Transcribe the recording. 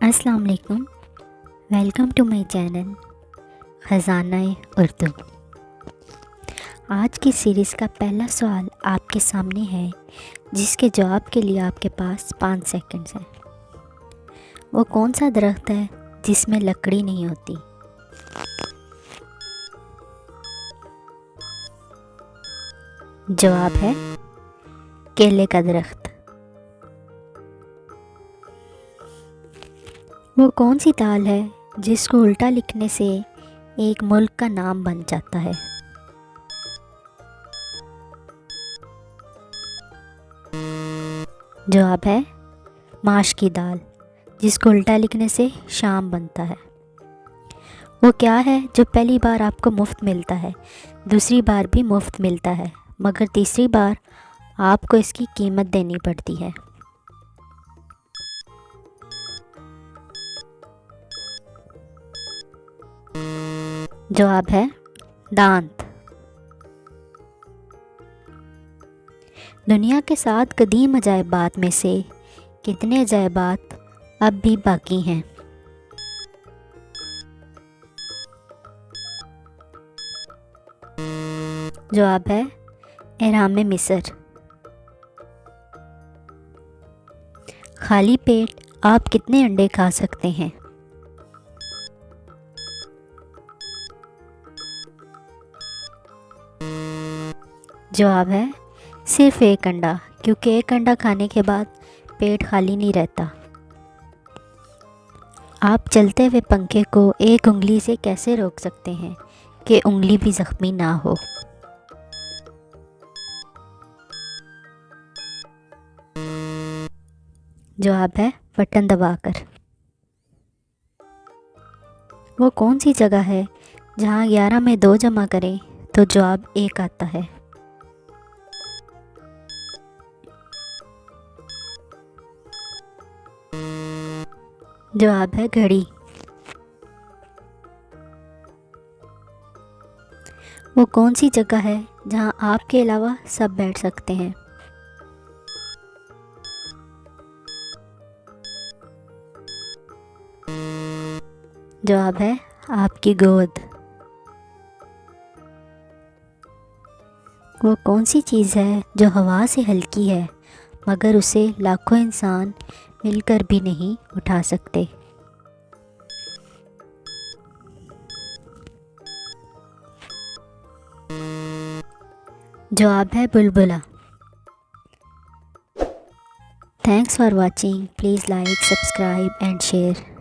अस्सलाम वालेकुम। Welcome to my channel ख़ज़ाना-ए-उर्दू। आज की सीरीज़ का पहला सवाल आपके सामने है, जिसके जवाब के लिए आपके पास 5 सेकंड्स हैं। वो कौन सा दरख्त है जिसमें लकड़ी नहीं होती? जवाब है केले का दरख्त। वो कौन सी दाल है जिसको उल्टा लिखने से एक मुल्क का नाम बन जाता है? जवाब है माश की दाल, जिसको उल्टा लिखने से शाम बनता है। वो क्या है जो पहली बार आपको मुफ्त मिलता है, दूसरी बार भी मुफ्त मिलता है, मगर तीसरी बार आपको इसकी कीमत देनी पड़ती है? जवाब है दांत। दुनिया के 7 कदीम अजायबात में से कितने अजायबात अब भी बाकी हैं? जवाब है एहराम मिस्र। खाली पेट आप कितने अंडे खा सकते हैं? जवाब है सिर्फ 1 अंडा, क्योंकि 1 अंडा खाने के बाद पेट खाली नहीं रहता। आप चलते हुए पंखे को एक उंगली से कैसे रोक सकते हैं कि उंगली भी ज़ख्मी ना हो? जवाब है बटन दबाकर। वो कौन सी जगह है जहाँ 11 में 2 जमा करें तो जवाब 1 आता है? जवाब है घड़ी। वो कौन सी जगह है जहां आपके अलावा सब बैठ सकते हैं? जवाब है आपकी गोद। वो कौन सी चीज़ है जो हवा से हल्की है, मगर उसे लाखों इंसान मिलकर भी नहीं उठा सकते? जवाब है बुलबुला। Thanks for watching. Please like, subscribe and share.